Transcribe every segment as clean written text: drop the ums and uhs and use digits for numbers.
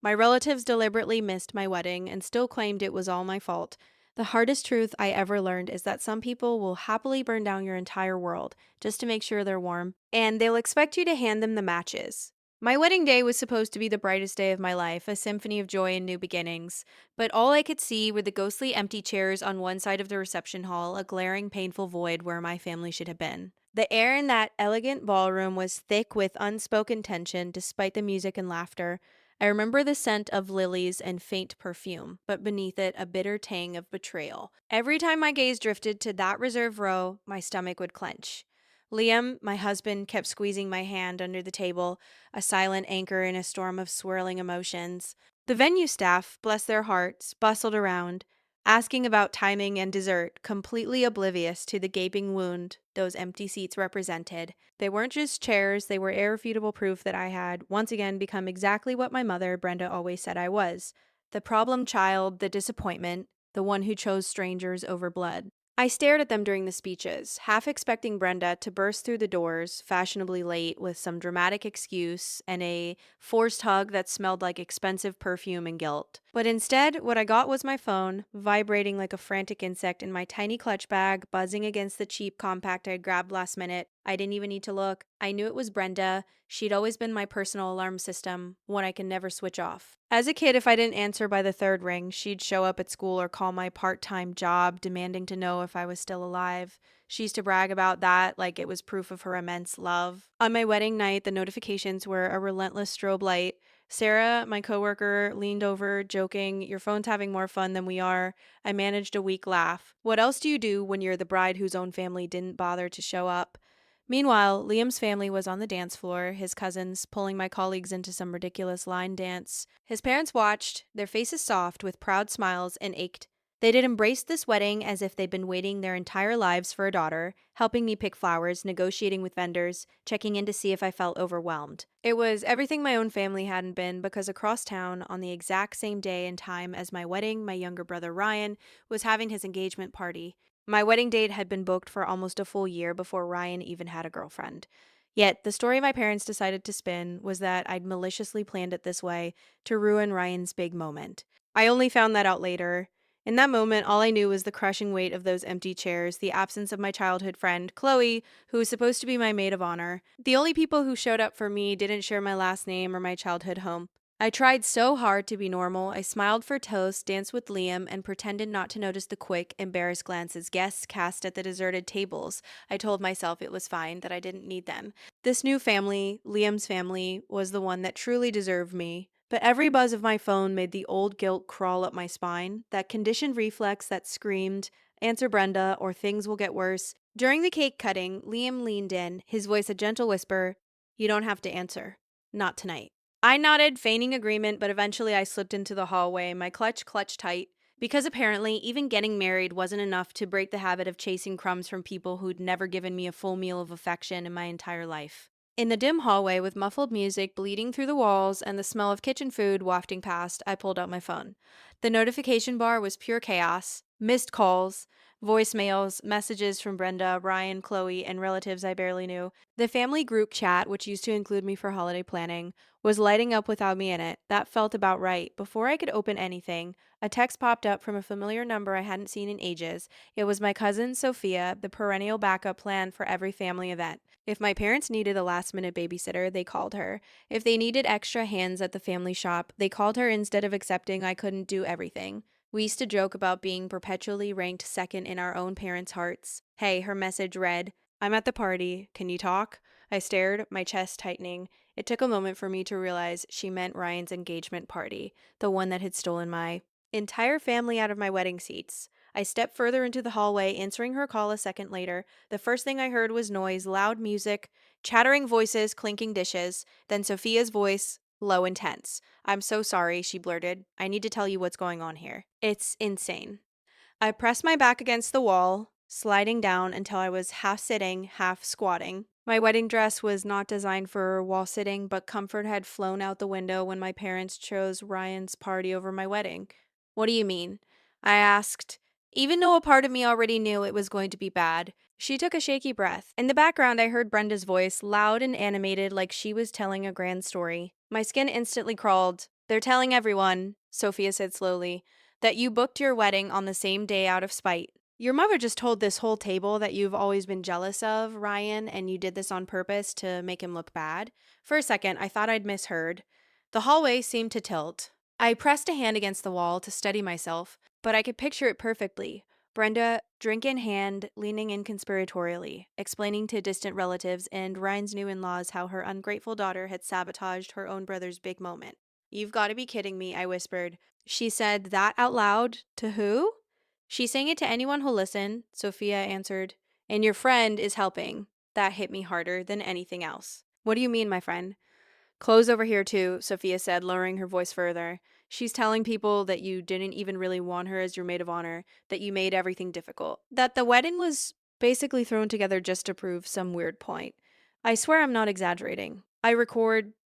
My relatives deliberately missed my wedding and still claimed it was all my fault. The hardest truth I ever learned is that some people will happily burn down your entire world just to make sure they're warm, and they'll expect you to hand them the matches. My wedding day was supposed to be the brightest day of my life, a symphony of joy and new beginnings, but all I could see were the ghostly empty chairs on one side of the reception hall, a glaring, painful void where my family should have been. The air in that elegant ballroom was thick with unspoken tension despite the music and laughter. I remember the scent of lilies and faint perfume, but beneath it, a bitter tang of betrayal. Every time my gaze drifted to that reserved row, my stomach would clench. Liam, my husband, kept squeezing my hand under the table, a silent anchor in a storm of swirling emotions. The venue staff, bless their hearts, bustled around, asking about timing and dessert, completely oblivious to the gaping wound those empty seats represented. They weren't just chairs, they were irrefutable proof that I had, once again, become exactly what my mother, Brenda, always said I was: the problem child, the disappointment, the one who chose strangers over blood. I stared at them during the speeches, half expecting Brenda to burst through the doors, fashionably late, with some dramatic excuse and a forced hug that smelled like expensive perfume and guilt. But instead, what I got was my phone, vibrating like a frantic insect in my tiny clutch bag, buzzing against the cheap compact I'd grabbed last minute. I didn't even need to look. I knew it was Brenda. She'd always been my personal alarm system, one I can never switch off. As a kid, if I didn't answer by the third ring, she'd show up at school or call my part-time job, demanding to know if I was still alive. She used to brag about that like it was proof of her immense love. On my wedding night, the notifications were a relentless strobe light. Sarah, my coworker, leaned over, joking, "Your phone's having more fun than we are." I managed a weak laugh. What else do you do when you're the bride whose own family didn't bother to show up? Meanwhile, Liam's family was on the dance floor, his cousins pulling my colleagues into some ridiculous line dance. His parents watched, their faces soft with proud smiles, and ached. They'd embraced this wedding as if they'd been waiting their entire lives for a daughter, helping me pick flowers, negotiating with vendors, checking in to see if I felt overwhelmed. It was everything my own family hadn't been, because across town, on the exact same day and time as my wedding, my younger brother Ryan was having his engagement party. My wedding date had been booked for almost a full year before Ryan even had a girlfriend. Yet, the story my parents decided to spin was that I'd maliciously planned it this way to ruin Ryan's big moment. I only found that out later. In that moment, all I knew was the crushing weight of those empty chairs, the absence of my childhood friend, Chloe, who was supposed to be my maid of honor. The only people who showed up for me didn't share my last name or my childhood home. I tried so hard to be normal. I smiled for toast, danced with Liam, and pretended not to notice the quick, embarrassed glances guests cast at the deserted tables. I told myself it was fine, that I didn't need them. This new family, Liam's family, was the one that truly deserved me. But every buzz of my phone made the old guilt crawl up my spine, that conditioned reflex that screamed, "Answer Brenda, or things will get worse." During the cake cutting, Liam leaned in, his voice a gentle whisper: "You don't have to answer. Not tonight." I nodded, feigning agreement, but eventually I slipped into the hallway, my clutch clutched tight. Because apparently, even getting married wasn't enough to break the habit of chasing crumbs from people who'd never given me a full meal of affection in my entire life. In the dim hallway, with muffled music bleeding through the walls and the smell of kitchen food wafting past, I pulled out my phone. The notification bar was pure chaos: missed calls, voicemails, messages from Brenda, Ryan, Chloe, and relatives I barely knew. The family group chat, which used to include me for holiday planning, was lighting up without me in it. That felt about right. Before I could open anything, a text popped up from a familiar number I hadn't seen in ages. It was my cousin Sophia, the perennial backup plan for every family event. If my parents needed a last-minute babysitter, they called her. If they needed extra hands at the family shop, they called her instead of accepting I couldn't do everything. We used to joke about being perpetually ranked second in our own parents' hearts. Hey, her message read, "I'm at the party. Can you talk?" I stared, my chest tightening. It took a moment for me to realize she meant Ryan's engagement party, the one that had stolen my entire family out of my wedding seats. I stepped further into the hallway, answering her call a second later. The first thing I heard was noise, loud music, chattering voices, clinking dishes, then Sophia's voice, low and tense. "I'm so sorry," she blurted. "I need to tell you what's going on here. It's insane." I pressed my back against the wall, sliding down until I was half sitting, half squatting. My wedding dress was not designed for wall sitting, but comfort had flown out the window when my parents chose Ryan's party over my wedding. "What do you mean?" I asked, even though a part of me already knew it was going to be bad. She took a shaky breath. In the background, I heard Brenda's voice, loud and animated like she was telling a grand story. My skin instantly crawled. They're telling everyone, Sophia said slowly, that you booked your wedding on the same day out of spite. Your mother just told this whole table that you've always been jealous of Ryan and you did this on purpose to make him look bad. For a second, I thought I'd misheard. The hallway seemed to tilt. I pressed a hand against the wall to steady myself, but I could picture it perfectly. Brenda, drink in hand, leaning in conspiratorially, explaining to distant relatives and Ryan's new in laws how her ungrateful daughter had sabotaged her own brother's big moment. You've got to be kidding me, I whispered. She said that out loud to who? She's saying it to anyone who'll listen, Sophia answered. And your friend is helping. That hit me harder than anything else. What do you mean, my friend? Chloe's over here too, Sophia said, lowering her voice further. She's telling people that you didn't even really want her as your maid of honor, that you made everything difficult, that the wedding was basically thrown together just to prove some weird point. I swear I'm not exaggerating. I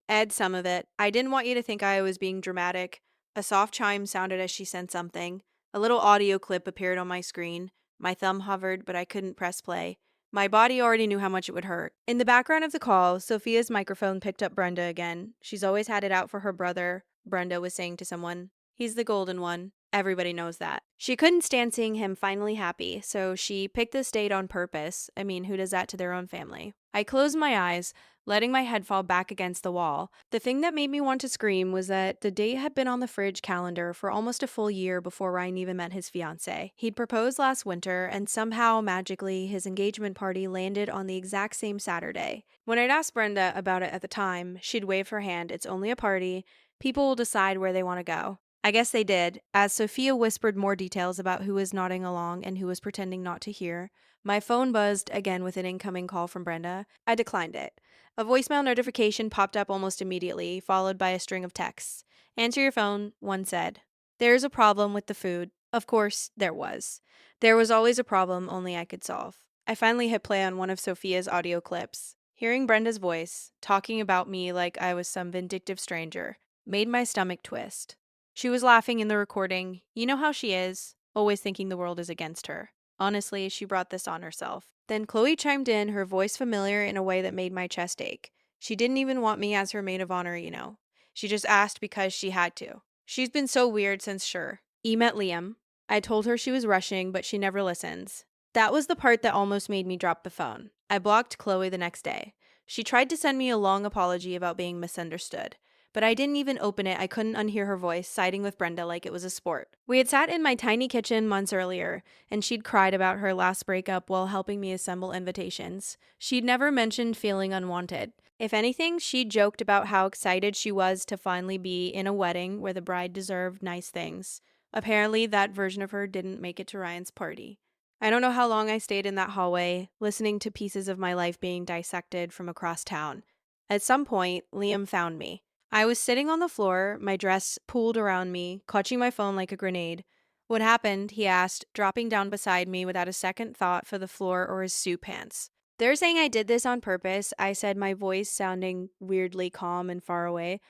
ed some of it. I didn't want you to think I was being dramatic. A soft chime sounded as she sent something. A little audio clip appeared on my screen. My thumb hovered, but I couldn't press play. My body already knew how much it would hurt. In the background of the call, Sophia's microphone picked up Brenda again. She's always had it out for her brother, Brenda was saying to someone. He's the golden one. Everybody knows that. She couldn't stand seeing him finally happy, so she picked this date on purpose. I mean, who does that to their own family? I closed my eyes, letting my head fall back against the wall. The thing that made me want to scream was that the date had been on the fridge calendar for almost a full year before Ryan even met his fiancée. He'd proposed last winter, and somehow, magically, his engagement party landed on the exact same Saturday. When I'd asked Brenda about it at the time, she'd waved her hand. It's only a party. People will decide where they want to go. I guess they did, as Sophia whispered more details about who was nodding along and who was pretending not to hear. My phone buzzed again with an incoming call from Brenda. I declined it. A voicemail notification popped up almost immediately, followed by a string of texts. Answer your phone, one said. There's a problem with the food. Of course, there was. There was always a problem only I could solve. I finally hit play on one of Sophia's audio clips. Hearing Brenda's voice, talking about me like I was some vindictive stranger, made my stomach twist. She was laughing in the recording. You know how she is, always thinking the world is against her. Honestly, she brought this on herself. Then Chloe chimed in, her voice familiar in a way that made my chest ache. She didn't even want me as her maid of honor, you know. She just asked because she had to. She's been so weird since sure. E met Liam. I told her she was rushing, but she never listens. That was the part that almost made me drop the phone. I blocked Chloe the next day. She tried to send me a long apology about being misunderstood. But I didn't even open it. I couldn't unhear her voice, siding with Brenda like it was a sport. We had sat in my tiny kitchen months earlier, and she'd cried about her last breakup while helping me assemble invitations. She'd never mentioned feeling unwanted. If anything, she joked about how excited she was to finally be in a wedding where the bride deserved nice things. Apparently, that version of her didn't make it to Ryan's party. I don't know how long I stayed in that hallway, listening to pieces of my life being dissected from across town. At some point, Liam found me. I was sitting on the floor, my dress pulled around me, clutching my phone like a grenade. What happened? He asked, dropping down beside me without a second thought for the floor or his suit pants. They're saying I did this on purpose, I said, my voice sounding weirdly calm and far away.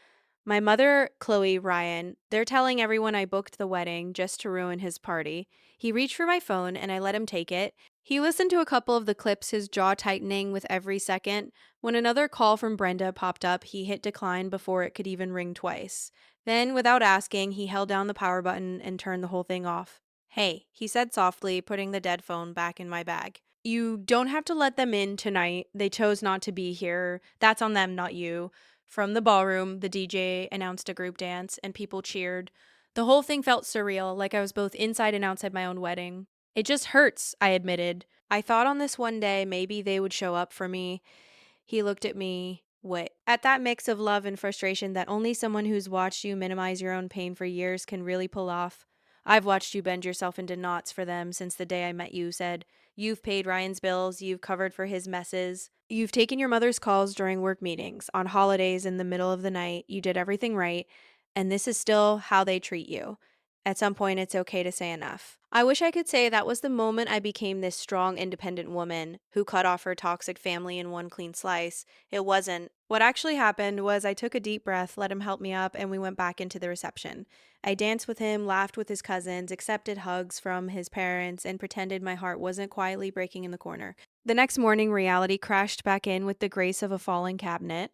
My mother, Chloe, Ryan, they're telling everyone I booked the wedding just to ruin his party. He reached for my phone and I let him take it. He listened to a couple of the clips, his jaw tightening with every second. When another call from Brenda popped up, he hit decline before it could even ring twice. Then, without asking, he held down the power button and turned the whole thing off. Hey, he said softly, putting the dead phone back in my bag. You don't have to let them in tonight. They chose not to be here. That's on them, not you. From the ballroom, the DJ announced a group dance, and people cheered. The whole thing felt surreal, like I was both inside and outside my own wedding. It just hurts, I admitted. I thought on this one day maybe they would show up for me. He looked at me. What? At that mix of love and frustration that only someone who's watched you minimize your own pain for years can really pull off. I've watched you bend yourself into knots for them since the day I met you, said. You've paid Ryan's bills, you've covered for his messes. You've taken your mother's calls during work meetings, on holidays in the middle of the night. You did everything right, and this is still how they treat you. At some point, it's okay to say enough. I wish I could say that was the moment I became this strong, independent woman who cut off her toxic family in one clean slice. It wasn't. What actually happened was I took a deep breath, let him help me up, and we went back into the reception. I danced with him, laughed with his cousins, accepted hugs from his parents, and pretended my heart wasn't quietly breaking in the corner. The next morning, reality crashed back in with the grace of a falling cabinet.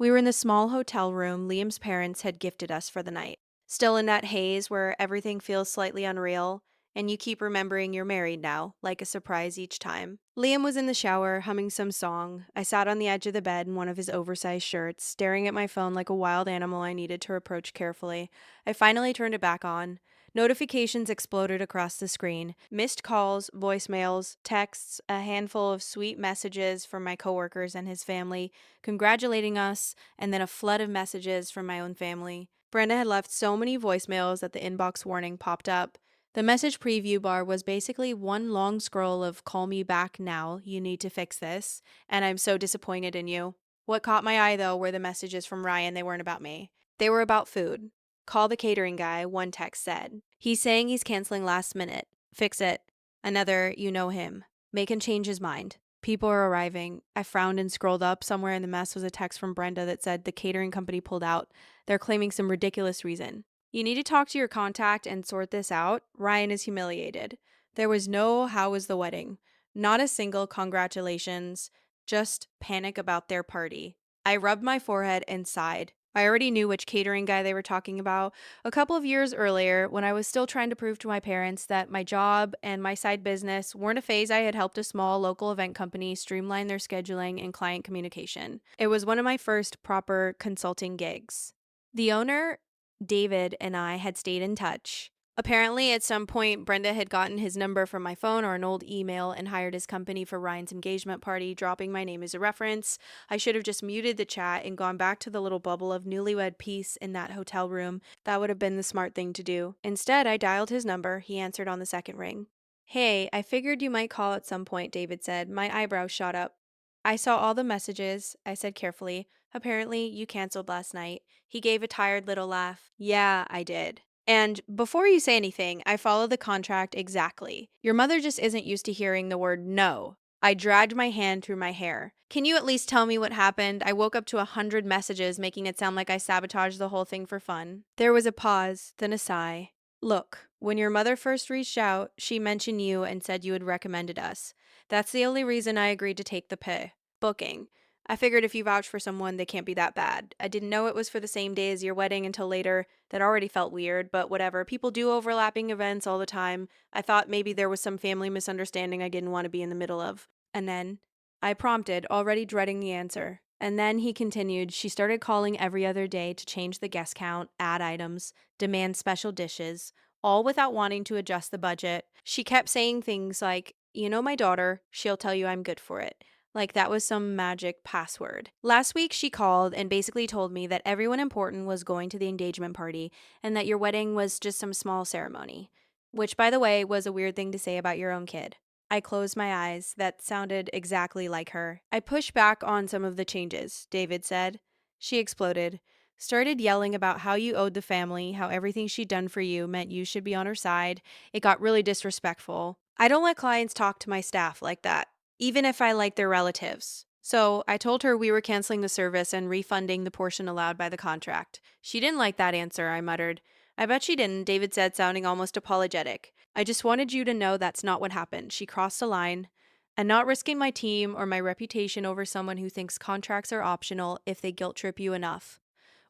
We were in the small hotel room Liam's parents had gifted us for the night. Still in that haze where everything feels slightly unreal, and you keep remembering you're married now, like a surprise each time. Liam was in the shower, humming some song. I sat on the edge of the bed in one of his oversized shirts, staring at my phone like a wild animal I needed to approach carefully. I finally turned it back on. Notifications exploded across the screen. Missed calls, voicemails, texts, a handful of sweet messages from my coworkers and his family, congratulating us, and then a flood of messages from my own family. Brenda had left so many voicemails that the inbox warning popped up. The message preview bar was basically one long scroll of "Call me back now, you need to fix this," and "I'm so disappointed in you." What caught my eye, though, were the messages from Ryan. They weren't about me. They were about food. "Call the catering guy," one text said. "He's saying he's canceling last minute. Fix it." Another, "You know him. Make him change his mind. People are arriving." I frowned and scrolled up. Somewhere in the mess was a text from Brenda that said the catering company pulled out. They're claiming some ridiculous reason. "You need to talk to your contact and sort this out. Ryan is humiliated." There was no "How was the wedding?" Not a single "Congratulations." Just panic about their party. I rubbed my forehead and sighed. I already knew which catering guy they were talking about. A couple of years earlier, when I was still trying to prove to my parents that my job and my side business weren't a phase, I had helped a small local event company streamline their scheduling and client communication. It was one of my first proper consulting gigs. The owner, David, and I had stayed in touch. Apparently, at some point, Brenda had gotten his number from my phone or an old email and hired his company for Ryan's engagement party, dropping my name as a reference. I should have just muted the chat and gone back to the little bubble of newlywed peace in that hotel room. That would have been the smart thing to do. Instead, I dialed his number. He answered on the second ring. "Hey, I figured you might call at some point," David said. My eyebrows shot up. "I saw all the messages," I said carefully. "Apparently, you canceled last night." He gave a tired little laugh. "Yeah, I did. And before you say anything, I followed the contract exactly. Your mother just isn't used to hearing the word no." I dragged my hand through my hair. "Can you at least tell me what happened?" I woke up to 100 messages, making it sound like I sabotaged the whole thing for fun. There was a pause, then a sigh. "Look, when your mother first reached out, she mentioned you and said you had recommended us. That's the only reason I agreed to take the booking. I figured if you vouch for someone, they can't be that bad. I didn't know it was for the same day as your wedding until later. That already felt weird, but whatever. People do overlapping events all the time. I thought maybe there was some family misunderstanding I didn't want to be in the middle of." And then I prompted, already dreading the answer. And then he continued, "She started calling every other day to change the guest count, add items, demand special dishes, all without wanting to adjust the budget. She kept saying things like, 'You know my daughter, she'll tell you I'm good for it.' Like that was some magic password. Last week, she called and basically told me that everyone important was going to the engagement party and that your wedding was just some small ceremony. Which, by the way, was a weird thing to say about your own kid." I closed my eyes. That sounded exactly like her. "I pushed back on some of the changes," David said. She exploded. "Started yelling about how you owed the family, how everything she'd done for you meant you should be on her side. It got really disrespectful. I don't let clients talk to my staff like that, even if I like their relatives." So I told her we were canceling the service and refunding the portion allowed by the contract. "She didn't like that answer," I muttered. "I bet she didn't," David said, sounding almost apologetic. "I just wanted you to know that's not what happened. She crossed a line. And not risking my team or my reputation over someone who thinks contracts are optional if they guilt trip you enough."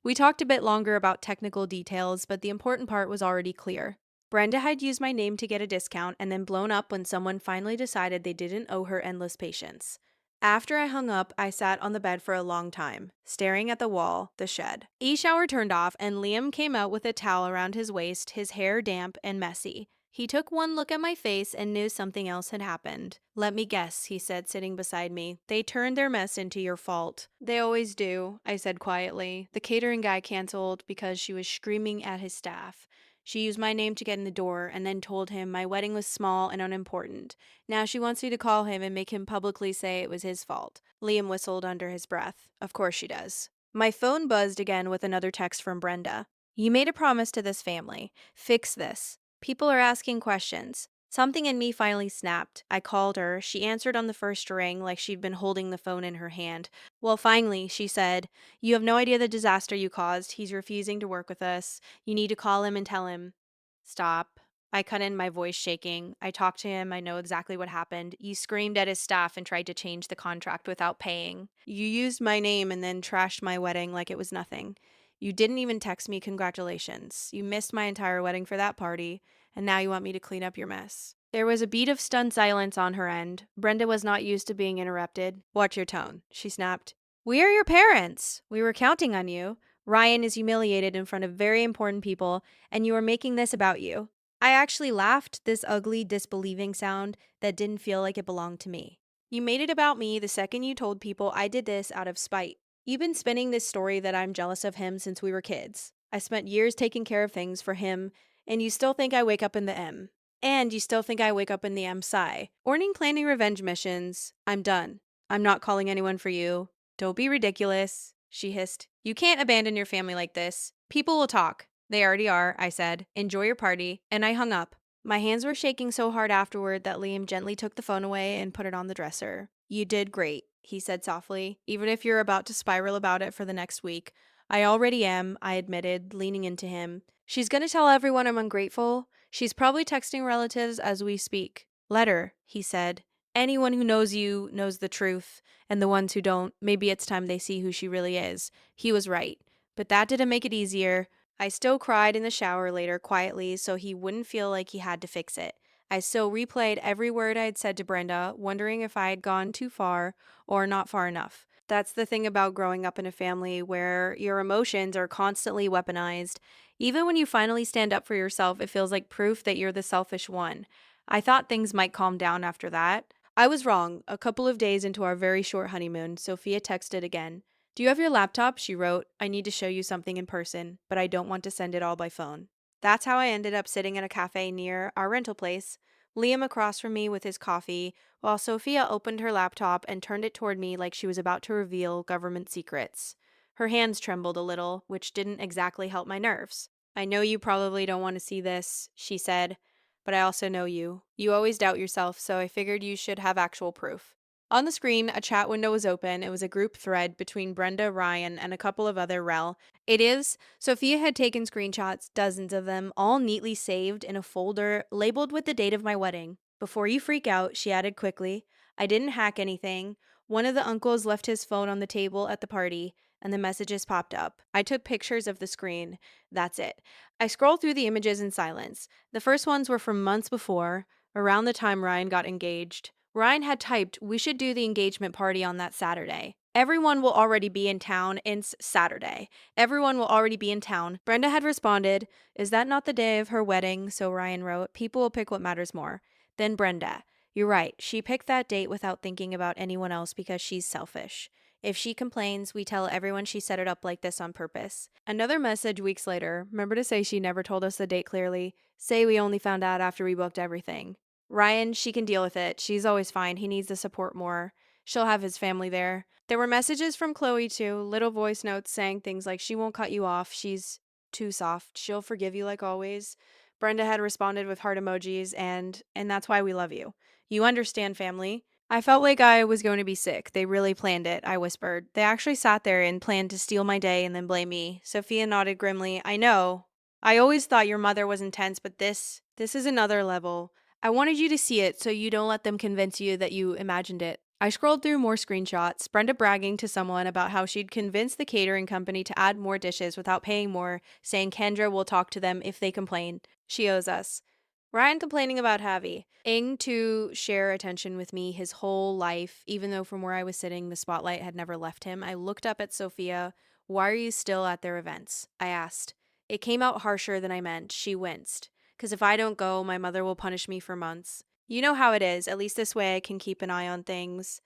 We talked a bit longer about technical details, but the important part was already clear. Brenda had used my name to get a discount and then blown up when someone finally decided they didn't owe her endless patience. After I hung up, I sat on the bed for a long time, staring at the wall, the shed. E-shower turned off, and Liam came out with a towel around his waist, his hair damp and messy. He took one look at my face and knew something else had happened. "Let me guess," he said, sitting beside me. "They turned their mess into your fault." "They always do," I said quietly. "The catering guy canceled because she was screaming at his staff. She used my name to get in the door and then told him my wedding was small and unimportant. Now she wants me to call him and make him publicly say it was his fault." Liam whistled under his breath. "Of course she does." My phone buzzed again with another text from Brenda. "You made a promise to this family. Fix this. People are asking questions." Something in me finally snapped. I called her. She answered on the first ring like she'd been holding the phone in her hand. "Well, finally," she said. "You have no idea the disaster you caused. He's refusing to work with us. You need to call him and tell him." "Stop." I cut in, my voice shaking. I talked to him. I know exactly what happened. You screamed at his staff and tried to change the contract without paying. You used my name and then trashed my wedding like it was nothing. You didn't even text me congratulations. You missed my entire wedding for that party, and now you want me to clean up your mess. There was a beat of stunned silence on her end. Brenda was not used to being interrupted. Watch your tone, she snapped. We are your parents. We were counting on you. Ryan is humiliated in front of very important people, and you are making this about you. I actually laughed, this ugly, disbelieving sound that didn't feel like it belonged to me. You made it about me the second you told people I did this out of spite. You've been spinning this story that I'm jealous of him since we were kids. I spent years taking care of things for him, and you still think I wake up in the M. And you still think I wake up in the M Psi. Orning planning revenge missions. I'm done. I'm not calling anyone for you. Don't be ridiculous, she hissed. You can't abandon your family like this. People will talk. They already are, I said. Enjoy your party. And I hung up. My hands were shaking so hard afterward that Liam gently took the phone away and put it on the dresser. You did great, he said softly, even if you're about to spiral about it for the next week. I already am, I admitted, leaning into him. She's gonna tell everyone I'm ungrateful. She's probably texting relatives as we speak. Let her, he said. Anyone who knows you knows the truth, and the ones who don't, maybe it's time they see who she really is. He was right. But that didn't make it easier. I still cried in the shower later quietly so he wouldn't feel like he had to fix it. I still replayed every word I had said to Brenda, wondering if I had gone too far or not far enough. That's the thing about growing up in a family where your emotions are constantly weaponized. Even when you finally stand up for yourself, it feels like proof that you're the selfish one. I thought things might calm down after that. I was wrong. A couple of days into our very short honeymoon, Sophia texted again. Do you have your laptop? She wrote. I need to show you something in person, but I don't want to send it all by phone. That's how I ended up sitting at a cafe near our rental place, Liam across from me with his coffee, while Sophia opened her laptop and turned it toward me like she was about to reveal government secrets. Her hands trembled a little, which didn't exactly help my nerves. I know you probably don't want to see this, she said, but I also know you. You always doubt yourself, so I figured you should have actual proof. On the screen, a chat window was open. It was a group thread between Brenda, Ryan, and a couple of other rel. It is. Sophia had taken screenshots, dozens of them, all neatly saved in a folder labeled with the date of my wedding. Before you freak out, she added quickly, I didn't hack anything. One of the uncles left his phone on the table at the party, and the messages popped up. I took pictures of the screen. That's it. I scrolled through the images in silence. The first ones were from months before, around the time Ryan got engaged. Ryan had typed, we should do the engagement party on that Saturday. Everyone will already be in town. It's Saturday. Everyone will already be in town. Brenda had responded, is that not the day of her wedding? So Ryan wrote, people will pick what matters more. Then Brenda, you're right. She picked that date without thinking about anyone else because she's selfish. If she complains, we tell everyone she set it up like this on purpose. Another message weeks later, remember to say she never told us the date clearly. Say we only found out after we booked everything. Ryan, she can deal with it. She's always fine. He needs the support more. She'll have his family there. There were messages from Chloe too, little voice notes saying things like she won't cut you off. She's too soft. She'll forgive you like always. Brenda had responded with heart emojis and that's why we love you. You understand, family. I felt like I was going to be sick. They really planned it, I whispered. They actually sat there and planned to steal my day and then blame me. Sophia nodded grimly. I know. I always thought your mother was intense, but this is another level. I wanted you to see it so you don't let them convince you that you imagined it. I scrolled through more screenshots, Brenda bragging to someone about how she'd convinced the catering company to add more dishes without paying more, saying Kendra will talk to them if they complain. She owes us. Ryan complaining about Javi. Ing to share attention with me his whole life, even though from where I was sitting, the spotlight had never left him. I looked up at Sophia. Why are you still at their events? I asked. It came out harsher than I meant. She winced. Because if I don't go, my mother will punish me for months. You know how it is. At least this way I can keep an eye on things.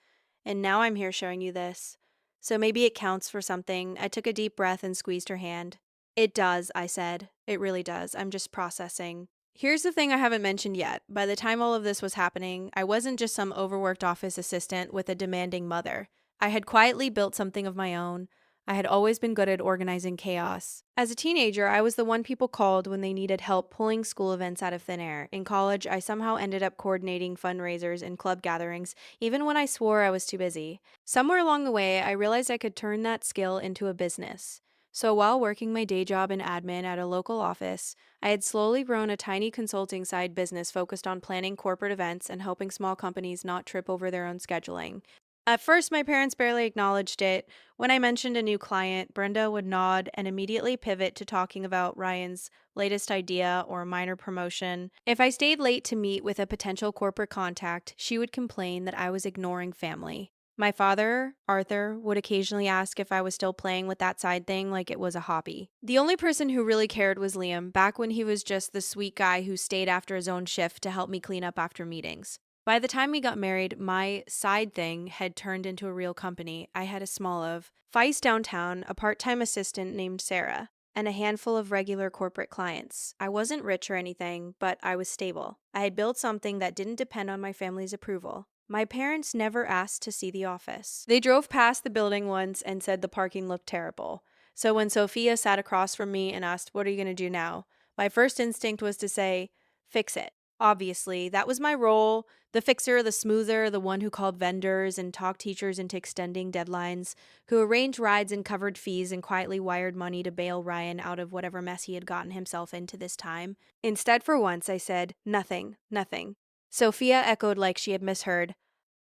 And now I'm here showing you this. So maybe it counts for something. I took a deep breath and squeezed her hand. It does, I said. It really does. I'm just processing. Here's the thing I haven't mentioned yet. By the time all of this was happening, I wasn't just some overworked office assistant with a demanding mother. I had quietly built something of my own. I had always been good at organizing chaos. As a teenager, I was the one people called when they needed help pulling school events out of thin air. In college, I somehow ended up coordinating fundraisers and club gatherings, even when I swore I was too busy. Somewhere along the way, I realized I could turn that skill into a business. So while working my day job in admin at a local office, I had slowly grown a tiny consulting side business focused on planning corporate events and helping small companies not trip over their own scheduling. At first, my parents barely acknowledged it. When I mentioned a new client, Brenda would nod and immediately pivot to talking about Ryan's latest idea or minor promotion. If I stayed late to meet with a potential corporate contact, she would complain that I was ignoring family. My father, Arthur, would occasionally ask if I was still playing with that side thing like it was a hobby. The only person who really cared was Liam, back when he was just the sweet guy who stayed after his own shift to help me clean up after meetings. By the time we got married, my side thing had turned into a real company. I had a small of Feist downtown, a part time assistant named Sarah, and a handful of regular corporate clients. I wasn't rich or anything, but I was stable. I had built something that didn't depend on my family's approval. My parents never asked to see the office. They drove past the building once and said the parking looked terrible. So when Sophia sat across from me and asked, "What are you going to do now?" my first instinct was to say, "Fix it." Obviously, that was my role, the fixer, the smoother, the one who called vendors and talked teachers into extending deadlines, who arranged rides and covered fees and quietly wired money to bail Ryan out of whatever mess he had gotten himself into this time. Instead, for once, I said, "Nothing, nothing." Sophia echoed like she had misheard.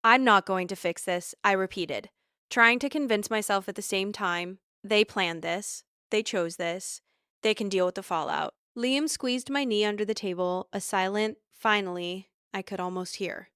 "I'm not going to fix this," I repeated, trying to convince myself at the same time. They planned this. They chose this. They can deal with the fallout. Liam squeezed my knee under the table, a silent, finally, I could almost hear.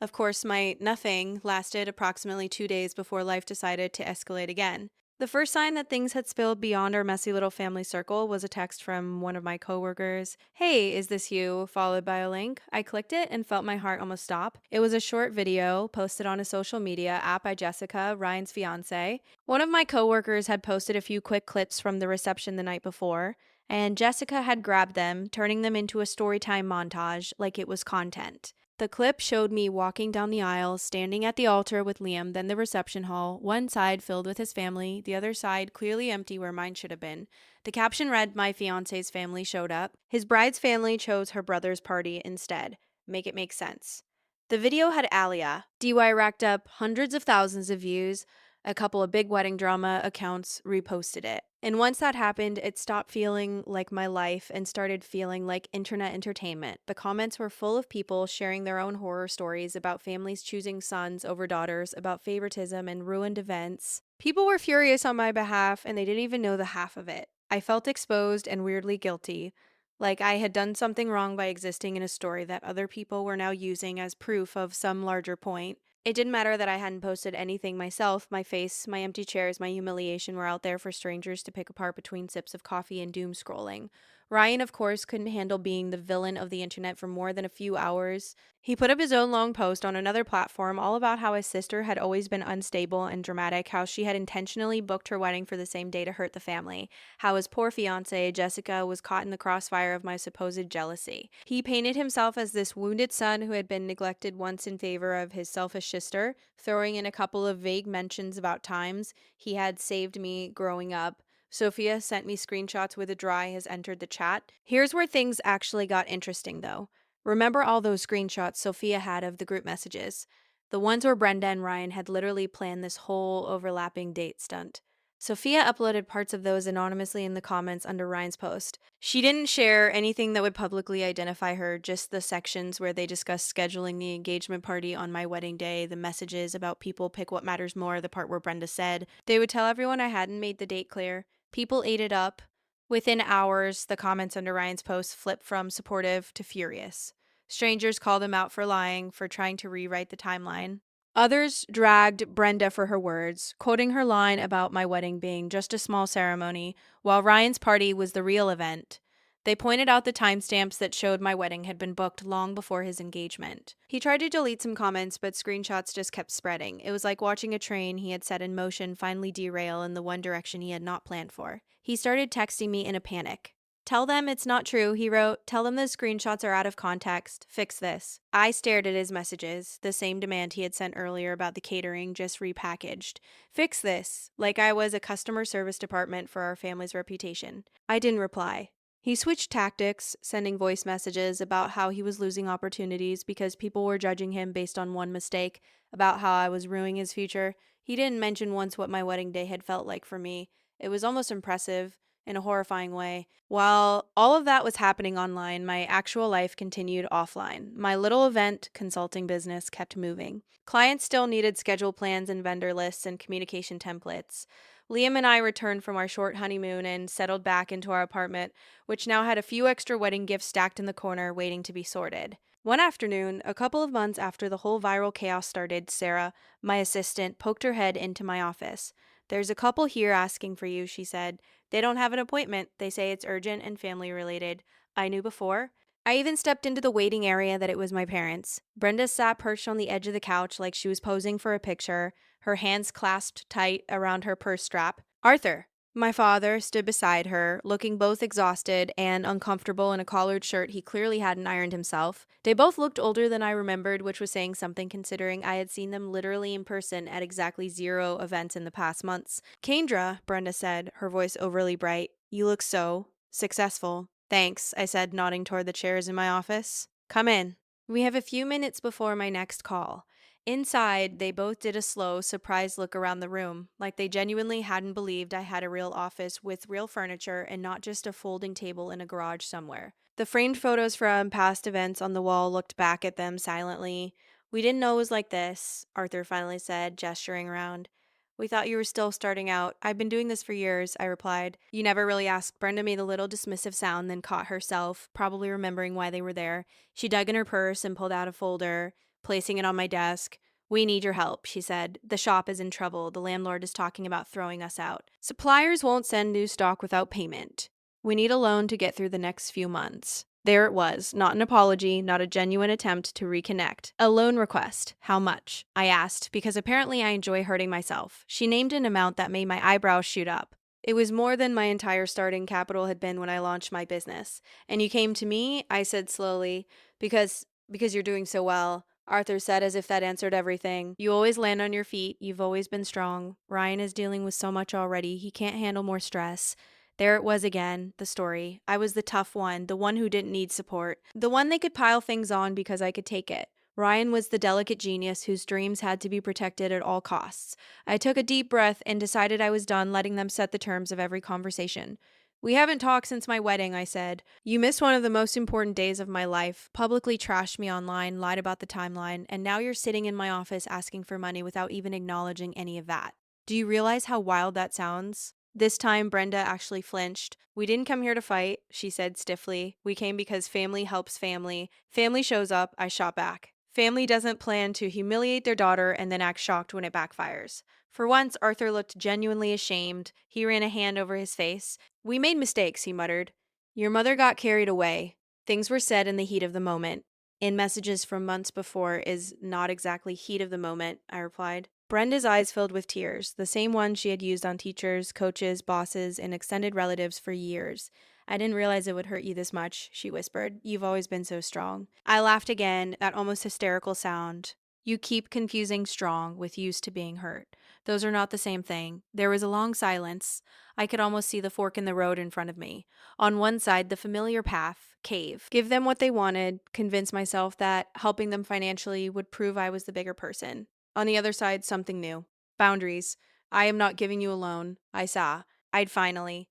Of course, my nothing lasted approximately 2 days before life decided to escalate again. The first sign that things had spilled beyond our messy little family circle was a text from one of my coworkers. "Hey, is this you?" followed by a link. I clicked it and felt my heart almost stop. It was a short video posted on a social media app by Jessica, Ryan's fiance. One of my coworkers had posted a few quick clips from the reception the night before, and Jessica had grabbed them, turning them into a storytime montage like it was content. The clip showed me walking down the aisle, standing at the altar with Liam, then the reception hall, one side filled with his family, the other side clearly empty where mine should have been. The caption read, "My fiance's family showed up. His bride's family chose her brother's party instead. Make it make sense." The video had Alia. DY racked up hundreds of thousands of views. A couple of big wedding drama accounts reposted it. And once that happened, it stopped feeling like my life and started feeling like internet entertainment. The comments were full of people sharing their own horror stories about families choosing sons over daughters, about favoritism and ruined events. People were furious on my behalf, and they didn't even know the half of it. I felt exposed and weirdly guilty, like I had done something wrong by existing in a story that other people were now using as proof of some larger point. It didn't matter that I hadn't posted anything myself. My face, my empty chairs, my humiliation were out there for strangers to pick apart between sips of coffee and doom scrolling. Ryan, of course, couldn't handle being the villain of the internet for more than a few hours. He put up his own long post on another platform all about how his sister had always been unstable and dramatic, how she had intentionally booked her wedding for the same day to hurt the family, how his poor fiancée, Jessica, was caught in the crossfire of my supposed jealousy. He painted himself as this wounded son who had been neglected once in favor of his selfish sister, throwing in a couple of vague mentions about times he had saved me growing up. Sophia sent me screenshots with a dry has entered the chat. Here's where things actually got interesting, though. Remember all those screenshots Sophia had of the group messages? The ones where Brenda and Ryan had literally planned this whole overlapping date stunt. Sophia uploaded parts of those anonymously in the comments under Ryan's post. She didn't share anything that would publicly identify her, just the sections where they discussed scheduling the engagement party on my wedding day, the messages about people pick what matters more, the part where Brenda said they would tell everyone I hadn't made the date clear. People ate it up. Within hours, the comments under Ryan's post flipped from supportive to furious. Strangers called him out for lying, for trying to rewrite the timeline. Others dragged Brenda for her words, quoting her line about my wedding being just a small ceremony, while Ryan's party was the real event. They pointed out the timestamps that showed my wedding had been booked long before his engagement. He tried to delete some comments, but screenshots just kept spreading. It was like watching a train he had set in motion finally derail in the one direction he had not planned for. He started texting me in a panic. "Tell them it's not true," he wrote. "Tell them the screenshots are out of context. Fix this." I stared at his messages, the same demand he had sent earlier about the catering, just repackaged. "Fix this," like I was a customer service department for our family's reputation. I didn't reply. He switched tactics, sending voice messages about how he was losing opportunities because people were judging him based on one mistake, about how I was ruining his future. He didn't mention once what my wedding day had felt like for me. It was almost impressive in a horrifying way. While all of that was happening online, my actual life continued offline. My little event consulting business kept moving. Clients still needed schedule plans and vendor lists and communication templates. Liam and I returned from our short honeymoon and settled back into our apartment, which now had a few extra wedding gifts stacked in the corner waiting to be sorted. One afternoon, a couple of months after the whole viral chaos started, Sarah, my assistant, poked her head into my office. "There's a couple here asking for you," she said. "They don't have an appointment. They say it's urgent and family related." I knew before. I even stepped into the waiting area that it was my parents'. Brenda sat perched on the edge of the couch like she was posing for a picture, her hands clasped tight around her purse strap. "Arthur." My father stood beside her, looking both exhausted and uncomfortable in a collared shirt he clearly hadn't ironed himself. They both looked older than I remembered, which was saying something considering I had seen them literally in person at exactly 0 events in the past months. "Kendra," Brenda said, her voice overly bright, "you look so successful." "Thanks," I said, nodding toward the chairs in my office. "Come in." We have a few minutes before my next call. Inside, they both did a slow, surprised look around the room, like they genuinely hadn't believed I had a real office with real furniture and not just a folding table in a garage somewhere. The framed photos from past events on the wall looked back at them silently. "We didn't know it was like this," Arthur finally said, gesturing around. "We thought you were still starting out. I've been doing this for years," I replied. "You never really asked." Brenda made a little dismissive sound, then caught herself, probably remembering why they were there. She dug in her purse and pulled out a folder, placing it on my desk. "We need your help," she said. "The shop is in trouble. The landlord is talking about throwing us out. Suppliers won't send new stock without payment. We need a loan to get through the next few months." There it was, not an apology, not a genuine attempt to reconnect. A loan request. How much? I asked, because apparently I enjoy hurting myself. She named an amount that made my eyebrows shoot up. It was more than my entire starting capital had been when I launched my business. "And you came to me," I said slowly, because you're doing so well." Arthur said as if that answered everything. "You always land on your feet. You've always been strong. Ryan is dealing with so much already. He can't handle more stress." There it was again, the story. I was the tough one, the one who didn't need support, the one they could pile things on because I could take it. Ryan was the delicate genius whose dreams had to be protected at all costs. I took a deep breath and decided I was done letting them set the terms of every conversation. "We haven't talked since my wedding," I said. "You missed one of the most important days of my life, publicly trashed me online, lied about the timeline, and now you're sitting in my office asking for money without even acknowledging any of that. Do you realize how wild that sounds?" This time, Brenda actually flinched. "We didn't come here to fight," she said stiffly. "We came because family helps family. Family shows up," I shot back. "Family doesn't plan to humiliate their daughter and then act shocked when it backfires." For once, Arthur looked genuinely ashamed. He ran a hand over his face. "We made mistakes," he muttered. "Your mother got carried away." Things were said in the heat of the moment. "In messages from months before is not exactly heat of the moment," I replied. Brenda's eyes filled with tears, the same ones she had used on teachers, coaches, bosses, and extended relatives for years. "I didn't realize it would hurt you this much," she whispered. "You've always been so strong." I laughed again, that almost hysterical sound. "You keep confusing strong with used to being hurt. Those are not the same thing." There was a long silence. I could almost see the fork in the road in front of me. On one side, the familiar path, cave. Give them what they wanted, convince myself that helping them financially would prove I was the bigger person. On the other side, something new. Boundaries. "I am not giving you a loan." I saw. I'd finally.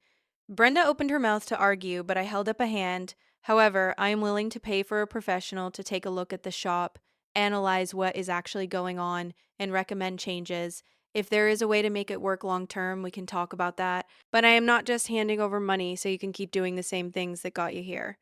Brenda opened her mouth to argue, but I held up a hand. "However, I am willing to pay for a professional to take a look at the shop, analyze what is actually going on, and recommend changes. If there is a way to make it work long term, we can talk about that. But I am not just handing over money so you can keep doing the same things that got you here."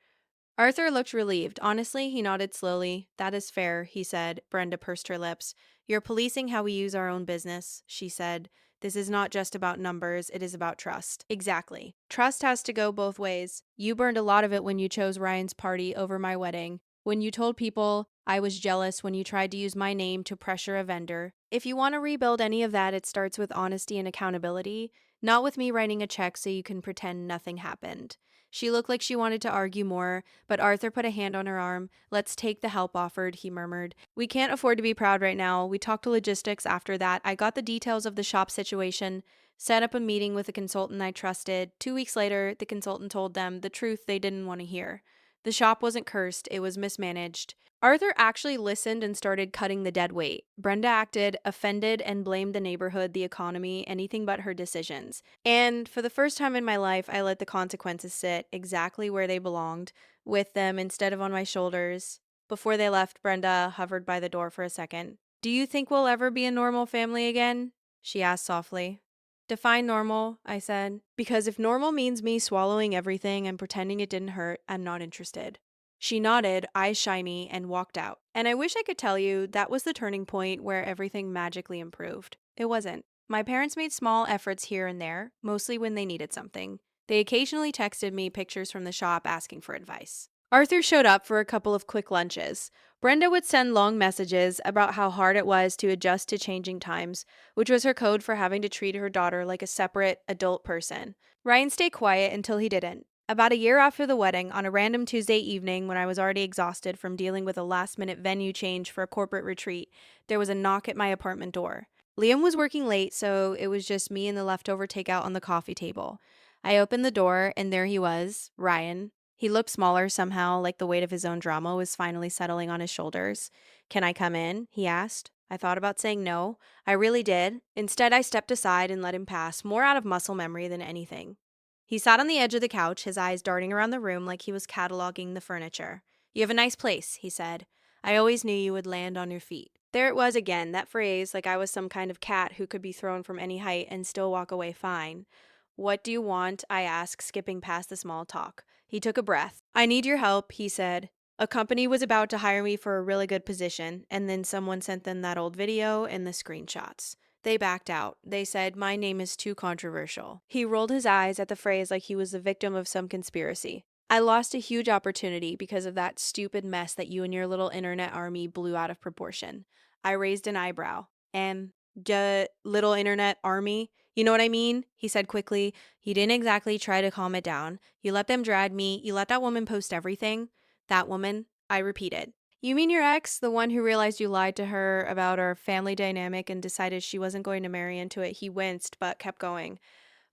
Arthur looked relieved. Honestly, he nodded slowly. "That is fair," he said. Brenda pursed her lips. "You're policing how we use our own business," she said. "This is not just about numbers, it is about trust." Exactly. Trust has to go both ways. You burned a lot of it when you chose Ryan's party over my wedding. When you told people I was jealous when you tried to use my name to pressure a vendor. If you want to rebuild any of that, it starts with honesty and accountability, not with me writing a check so you can pretend nothing happened. She looked like she wanted to argue more, but Arthur put a hand on her arm. "Let's take the help offered," he murmured. "We can't afford to be proud right now. We talked to logistics after that. I got the details of the shop situation, set up a meeting with a consultant I trusted. 2 weeks later, the consultant told them the truth they didn't want to hear. The shop wasn't cursed, it was mismanaged. Arthur actually listened and started cutting the dead weight. Brenda acted offended and blamed the neighborhood, the economy, anything but her decisions. And for the first time in my life, I let the consequences sit exactly where they belonged, with them instead of on my shoulders. Before they left, Brenda hovered by the door for a second. Do you think we'll ever be a normal family again? She asked softly. Define normal, I said, because if normal means me swallowing everything and pretending it didn't hurt, I'm not interested. She nodded, eyes shiny, and walked out. And I wish I could tell you that was the turning point where everything magically improved. It wasn't. My parents made small efforts here and there, mostly when they needed something. They occasionally texted me pictures from the shop asking for advice. Arthur showed up for a couple of quick lunches. Brenda would send long messages about how hard it was to adjust to changing times, which was her code for having to treat her daughter like a separate, adult person. Ryan stayed quiet until he didn't. About a year after the wedding, on a random Tuesday evening when I was already exhausted from dealing with a last minute venue change for a corporate retreat, there was a knock at my apartment door. Liam was working late, so it was just me and the leftover takeout on the coffee table. I opened the door, and there he was, Ryan. He looked smaller somehow, like the weight of his own drama was finally settling on his shoulders. Can I come in? He asked. I thought about saying no. I really did. Instead, I stepped aside and let him pass, more out of muscle memory than anything. He sat on the edge of the couch, his eyes darting around the room like he was cataloging the furniture. You have a nice place, he said. I always knew you would land on your feet. There it was again, that phrase, like I was some kind of cat who could be thrown from any height and still walk away fine. What do you want? I asked, skipping past the small talk. He took a breath. I need your help, he said. A company was about to hire me for a really good position, and then someone sent them that old video and the screenshots. They backed out. They said, my name is too controversial. He rolled his eyes at the phrase like he was the victim of some conspiracy. I lost a huge opportunity because of that stupid mess that you and your little internet army blew out of proportion. I raised an eyebrow. Duh, little internet army? You know what I mean? He said quickly. He didn't exactly try to calm it down. You let them drag me. You let that woman post everything. That woman? I repeated. You mean your ex, the one who realized you lied to her about our family dynamic and decided she wasn't going to marry into it? He winced, but kept going.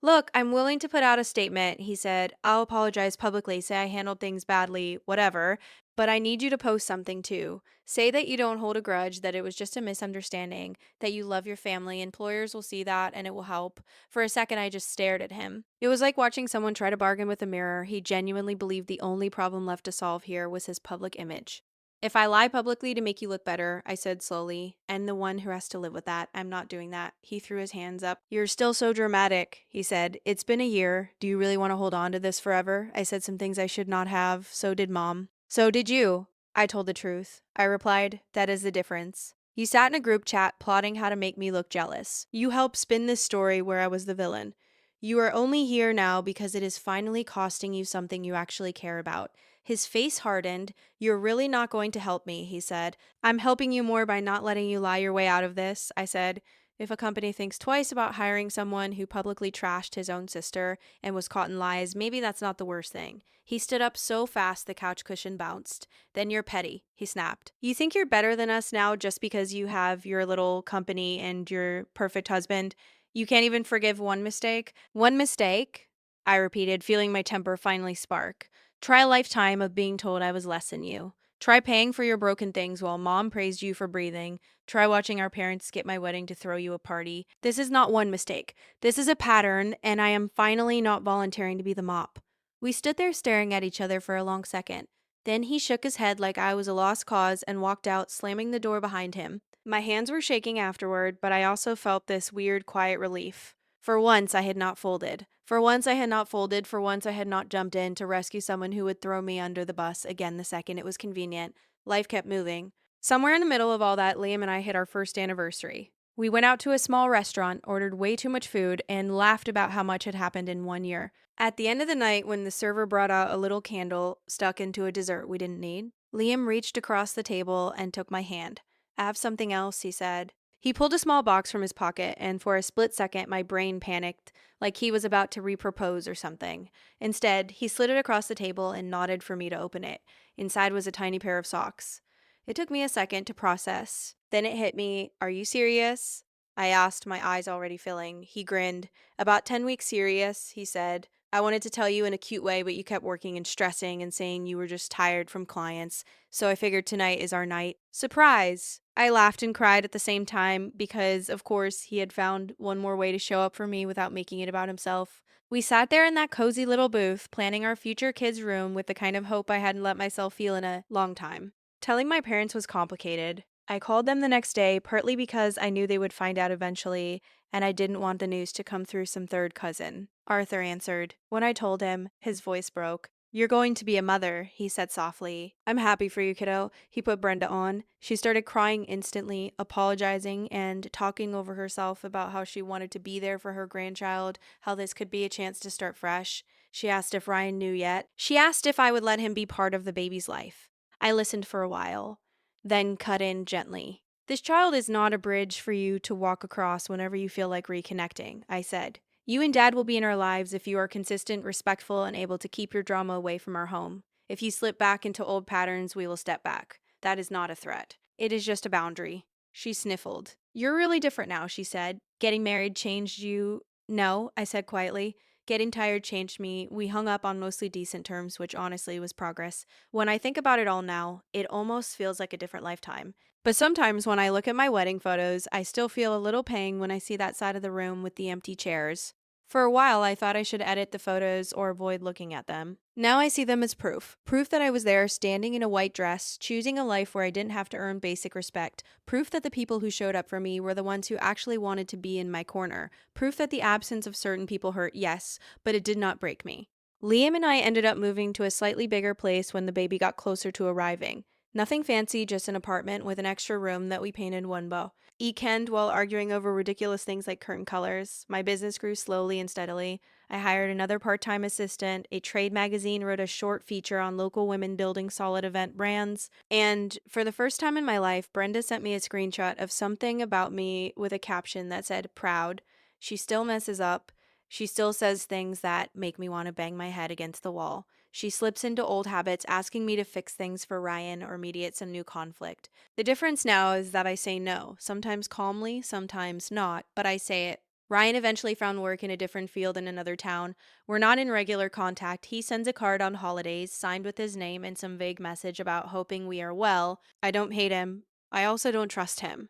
Look, I'm willing to put out a statement, he said. I'll apologize publicly, say I handled things badly, whatever. But I need you to post something too. Say that you don't hold a grudge, that it was just a misunderstanding, that you love your family. Employers will see that and it will help. For a second, I just stared at him. It was like watching someone try to bargain with a mirror. He genuinely believed the only problem left to solve here was his public image. If I lie publicly to make you look better, I said slowly, I'm the one who has to live with that. I'm not doing that. He threw his hands up. You're still so dramatic, he said. It's been a year. Do you really want to hold on to this forever? I said some things I should not have. So did Mom. So did you. I told the truth. I replied, that is the difference. You sat in a group chat plotting how to make me look jealous. You helped spin this story where I was the villain. You are only here now because it is finally costing you something you actually care about. His face hardened. You're really not going to help me, he said. I'm helping you more by not letting you lie your way out of this, I said. If a company thinks twice about hiring someone who publicly trashed his own sister and was caught in lies, maybe that's not the worst thing. He stood up so fast the couch cushion bounced. Then you're petty, he snapped. You think you're better than us now just because you have your little company and your perfect husband? You can't even forgive one mistake? One mistake? I repeated, feeling my temper finally spark. Try a lifetime of being told I was less than you. Try paying for your broken things while Mom praised you for breathing. Try watching our parents skip my wedding to throw you a party. This is not one mistake. This is a pattern, and I am finally not volunteering to be the mop. We stood there staring at each other for a long second. Then he shook his head like I was a lost cause and walked out, slamming the door behind him. My hands were shaking afterward, but I also felt this weird, quiet relief. For once, I had not folded. For once, I had not folded. For once, I had not jumped in to rescue someone who would throw me under the bus again the second it was convenient. Life kept moving. Somewhere in the middle of all that, Liam and I hit our first anniversary. We went out to a small restaurant, ordered way too much food, and laughed about how much had happened in 1 year. At the end of the night, when the server brought out a little candle stuck into a dessert we didn't need, Liam reached across the table and took my hand. I have something else, he said. He pulled a small box from his pocket, and for a split second, my brain panicked, like he was about to repropose or something. Instead, he slid it across the table and nodded for me to open it. Inside was a tiny pair of socks. It took me a second to process. Then it hit me. Are you serious? I asked, my eyes already filling. He grinned. About 10 weeks serious, he said. I wanted to tell you in a cute way, but you kept working and stressing and saying you were just tired from clients. So I figured tonight is our night. Surprise! I laughed and cried at the same time because, of course, he had found one more way to show up for me without making it about himself. We sat there in that cozy little booth, planning our future kids' room with the kind of hope I hadn't let myself feel in a long time. Telling my parents was complicated. I called them the next day, partly because I knew they would find out eventually, and I didn't want the news to come through some third cousin. Arthur answered. When I told him, his voice broke. You're going to be a mother, he said softly. I'm happy for you, kiddo. He put Brenda on. She started crying instantly, apologizing and talking over herself about how she wanted to be there for her grandchild, how this could be a chance to start fresh. She asked if Ryan knew yet. She asked if I would let him be part of the baby's life. I listened for a while, then cut in gently. This child is not a bridge for you to walk across whenever you feel like reconnecting, I said. You and Dad will be in our lives if you are consistent, respectful, and able to keep your drama away from our home. If you slip back into old patterns, we will step back. That is not a threat. It is just a boundary. She sniffled. You're really different now, she said. Getting married changed you. No, I said quietly. Getting tired changed me. We hung up on mostly decent terms, which honestly was progress. When I think about it all now, it almost feels like a different lifetime. But sometimes when I look at my wedding photos, I still feel a little pang when I see that side of the room with the empty chairs. For a while, I thought I should edit the photos or avoid looking at them. Now I see them as proof that I was there standing in a white dress, choosing a life where I didn't have to earn basic respect, proof that the people who showed up for me were the ones who actually wanted to be in my corner, proof that the absence of certain people hurt, yes, but it did not break me. Liam and I ended up moving to a slightly bigger place when the baby got closer to arriving. Nothing fancy, just an apartment with an extra room that we painted one bow. Weekend, while arguing over ridiculous things like curtain colors, my business grew slowly and steadily. I hired another part time assistant. A trade magazine wrote a short feature on local women building solid event brands. And for the first time in my life, Brenda sent me a screenshot of something about me with a caption that said, proud. She still messes up. She still says things that make me want to bang my head against the wall. She slips into old habits, asking me to fix things for Ryan or mediate some new conflict. The difference now is that I say no, sometimes calmly, sometimes not, but I say it. Ryan eventually found work in a different field in another town. We're not in regular contact. He sends a card on holidays, signed with his name and some vague message about hoping we are well. I don't hate him. I also don't trust him.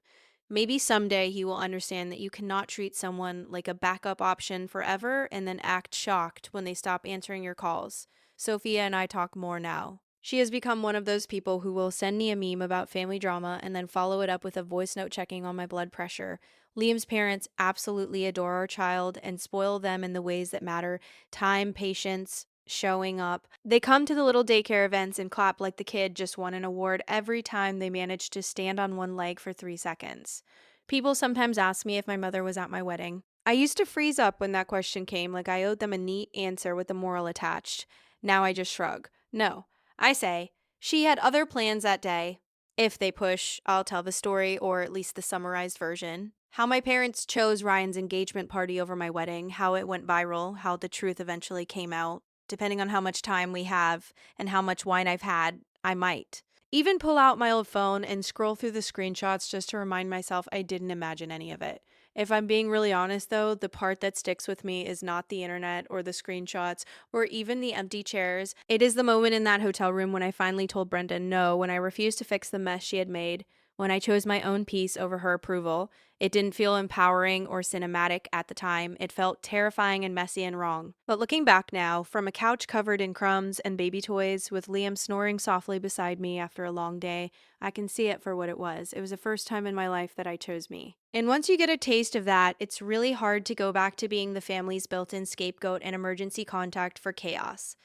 Maybe someday he will understand that you cannot treat someone like a backup option forever and then act shocked when they stop answering your calls. Sophia and I talk more now. She has become one of those people who will send me a meme about family drama and then follow it up with a voice note checking on my blood pressure. Liam's parents absolutely adore our child and spoil them in the ways that matter: time, patience, showing up. They come to the little daycare events and clap like the kid just won an award every time they manage to stand on one leg for 3 seconds. People sometimes ask me if my mother was at my wedding. I used to freeze up when that question came, like I owed them a neat answer with a moral attached. Now I just shrug. No. I say, she had other plans that day. If they push, I'll tell the story, or at least the summarized version. How my parents chose Ryan's engagement party over my wedding, how it went viral, how the truth eventually came out. Depending on how much time we have and how much wine I've had, I might. Even pull out my old phone and scroll through the screenshots just to remind myself I didn't imagine any of it. If I'm being really honest, though, the part that sticks with me is not the internet or the screenshots or even the empty chairs. It is the moment in that hotel room when I finally told Brenda no, when I refused to fix the mess she had made, when I chose my own peace over her approval. It didn't feel empowering or cinematic at the time. It felt terrifying and messy and wrong. But looking back now, from a couch covered in crumbs and baby toys, with Liam snoring softly beside me after a long day, I can see it for what it was. It was the first time in my life that I chose me. And once you get a taste of that, it's really hard to go back to being the family's built in scapegoat and emergency contact for chaos.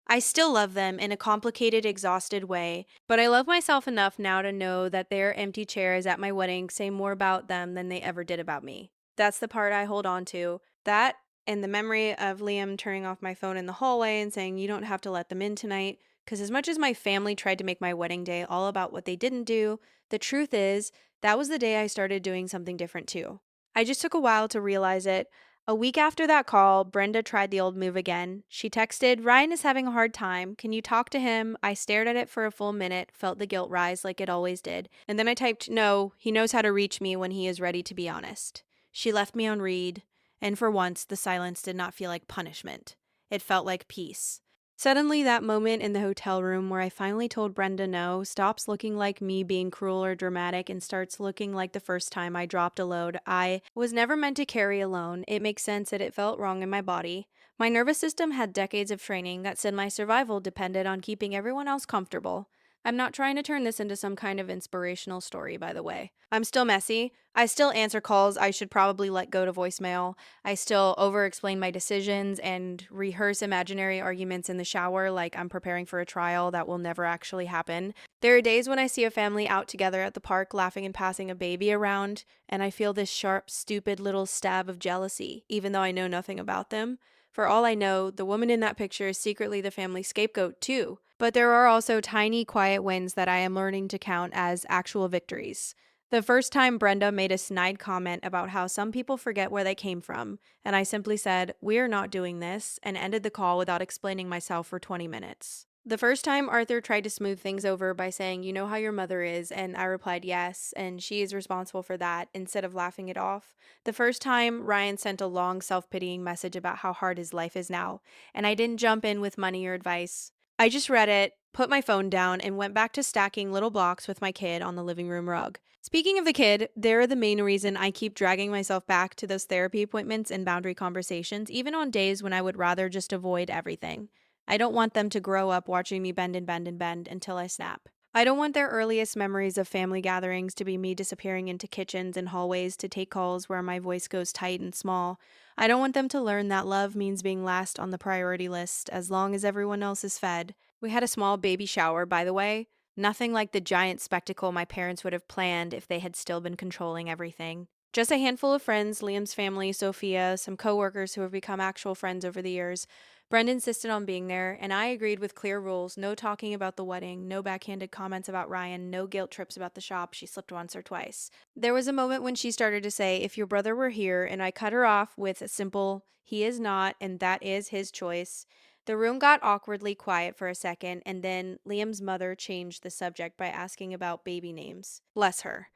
I still love them in a complicated, exhausted way, but I love myself enough now to know that their empty chairs at my wedding say more about them than they ever did about me. That's the part I hold on to. That and the memory of Liam turning off my phone in the hallway and saying, "You don't have to let them in tonight." Because as much as my family tried to make my wedding day all about what they didn't do, the truth is, that was the day I started doing something different too. I just took a while to realize it. A week after that call, Brenda tried the old move again. She texted, "Ryan is having a hard time. Can you talk to him?" I stared at it for a full minute, felt the guilt rise like it always did. And then I typed, "No, he knows how to reach me when he is ready to be honest." She left me on read, and for once, the silence did not feel like punishment. It felt like peace. Suddenly, that moment in the hotel room where I finally told Brenda no stops looking like me being cruel or dramatic and starts looking like the first time I dropped a load I was never meant to carry alone. It makes sense that it felt wrong in my body. My nervous system had decades of training that said my survival depended on keeping everyone else comfortable. I'm not trying to turn this into some kind of inspirational story, by the way. I'm still messy. I still answer calls I should probably let go to voicemail. I still over explain my decisions and rehearse imaginary arguments in the shower like I'm preparing for a trial that will never actually happen. There are days when I see a family out together at the park laughing and passing a baby around, and I feel this sharp, stupid little stab of jealousy, even though I know nothing about them. For all I know, the woman in that picture is secretly the family scapegoat, too. But there are also tiny, quiet wins that I am learning to count as actual victories. The first time Brenda made a snide comment about how some people forget where they came from, and I simply said, "We're not doing this," and ended the call without explaining myself for 20 minutes. The first time Arthur tried to smooth things over by saying, "You know how your mother is," and I replied, "Yes, and she is responsible for that," instead of laughing it off. The first time Ryan sent a long, self pitying message about how hard his life is now, and I didn't jump in with money or advice. I just read it, put my phone down, and went back to stacking little blocks with my kid on the living room rug. Speaking of the kid, they're the main reason I keep dragging myself back to those therapy appointments and boundary conversations, even on days when I would rather just avoid everything. I don't want them to grow up watching me bend and bend and bend until I snap. I don't want their earliest memories of family gatherings to be me disappearing into kitchens and hallways to take calls where my voice goes tight and small. I don't want them to learn that love means being last on the priority list as long as everyone else is fed. We had a small baby shower, by the way. Nothing like the giant spectacle my parents would have planned if they had still been controlling everything. Just a handful of friends, Liam's family, Sophia, some coworkers who have become actual friends over the years. Brenda insisted on being there, and I agreed with clear rules: no talking about the wedding, no backhanded comments about Ryan, no guilt trips about the shop she slipped once or twice. There was a moment when she started to say, "If your brother were here," and I cut her off with a simple, "He is not, and that is his choice." The room got awkwardly quiet for a second, and then Liam's mother changed the subject by asking about baby names. Bless her.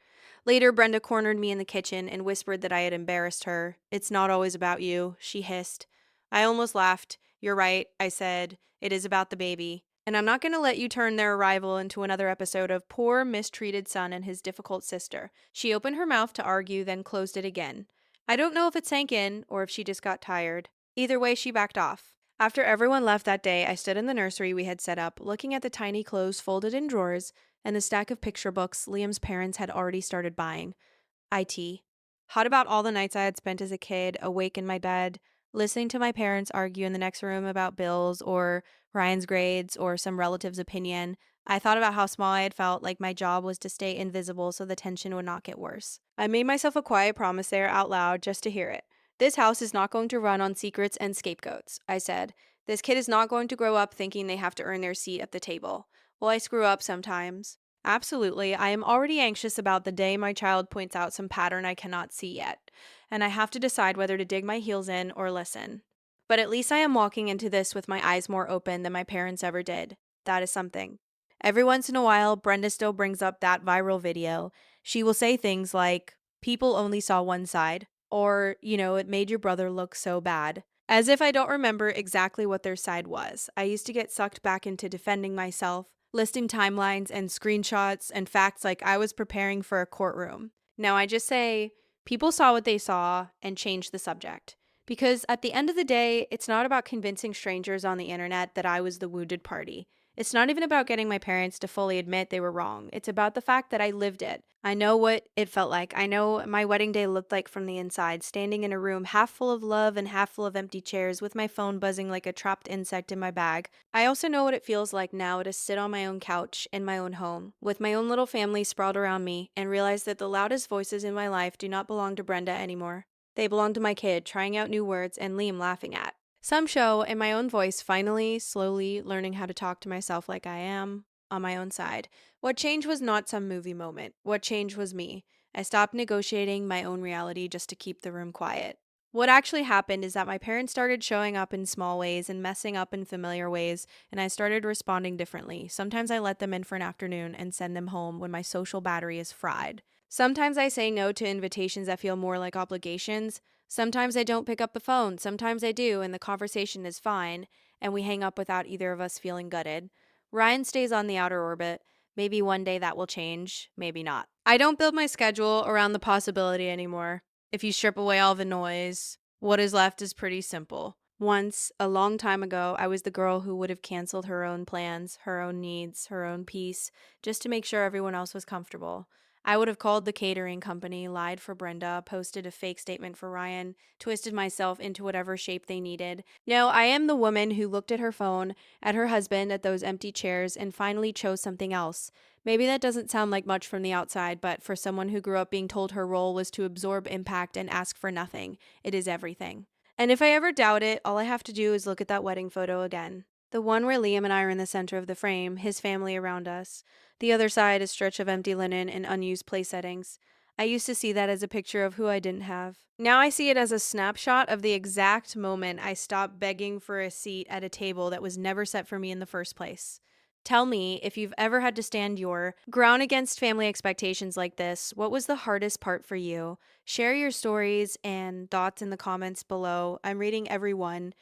Later, Brenda cornered me in the kitchen and whispered that I had embarrassed her. "It's not always about you," she hissed. I almost laughed. "You're right," I said. "It is about the baby. And I'm not going to let you turn their arrival into another episode of poor, mistreated son and his difficult sister." She opened her mouth to argue, then closed it again. I don't know if it sank in or if she just got tired. Either way, she backed off. After everyone left that day, I stood in the nursery we had set up, looking at the tiny clothes folded in drawers and the stack of picture books Liam's parents had already started buying. IT. Hot about all the nights I had spent as a kid, awake in my bed, listening to my parents argue in the next room about bills or Ryan's grades or some relative's opinion. I thought about how small I had felt, like my job was to stay invisible so the tension would not get worse. I made myself a quiet promise there out loud just to hear it. "This house is not going to run on secrets and scapegoats," I said. "This kid is not going to grow up thinking they have to earn their seat at the table. Will I screw up sometimes? Absolutely. I am already anxious about the day my child points out some pattern I cannot see yet, and I have to decide whether to dig my heels in or listen. But at least I am walking into this with my eyes more open than my parents ever did. That is something." Every once in a while, Brenda still brings up that viral video. She will say things like, "People only saw one side," or, "It made your brother look so bad." As if I don't remember exactly what their side was. I used to get sucked back into defending myself, listing timelines and screenshots and facts like I was preparing for a courtroom. Now I just say, people saw what they saw and change the subject. Because at the end of the day, it's not about convincing strangers on the internet that I was the wounded party. It's not even about getting my parents to fully admit they were wrong. It's about the fact that I lived it. I know what it felt like. I know what my wedding day looked like from the inside, standing in a room half full of love and half full of empty chairs with my phone buzzing like a trapped insect in my bag. I also know what it feels like now to sit on my own couch in my own home, with my own little family sprawled around me, and realize that the loudest voices in my life do not belong to Brenda anymore. They belong to my kid, trying out new words, and Liam laughing at. Some show in my own voice, finally, slowly learning how to talk to myself like I am, on my own side. What changed was not some movie moment. What changed was me. I stopped negotiating my own reality just to keep the room quiet. What actually happened is that my parents started showing up in small ways and messing up in familiar ways, and I started responding differently. Sometimes I let them in for an afternoon and send them home when my social battery is fried. Sometimes I say no to invitations that feel more like obligations. Sometimes I don't pick up the phone, sometimes I do, and the conversation is fine, and we hang up without either of us feeling gutted. Ryan stays on the outer orbit. Maybe one day that will change, maybe not. I don't build my schedule around the possibility anymore. If you strip away all the noise, what is left is pretty simple. Once, a long time ago, I was the girl who would have canceled her own plans, her own needs, her own peace, just to make sure everyone else was comfortable. I would have called the catering company, lied for Brenda, posted a fake statement for Ryan, twisted myself into whatever shape they needed. No, I am the woman who looked at her phone, at her husband, at those empty chairs, and finally chose something else. Maybe that doesn't sound like much from the outside, but for someone who grew up being told her role was to absorb impact and ask for nothing, it is everything. And if I ever doubt it, all I have to do is look at that wedding photo again. The one where Liam and I are in the center of the frame, his family around us. The other side, a stretch of empty linen and unused place settings. I used to see that as a picture of who I didn't have. Now I see it as a snapshot of the exact moment I stopped begging for a seat at a table that was never set for me in the first place. Tell me, if you've ever had to stand your ground against family expectations like this, what was the hardest part for you? Share your stories and thoughts in the comments below. I'm reading every one.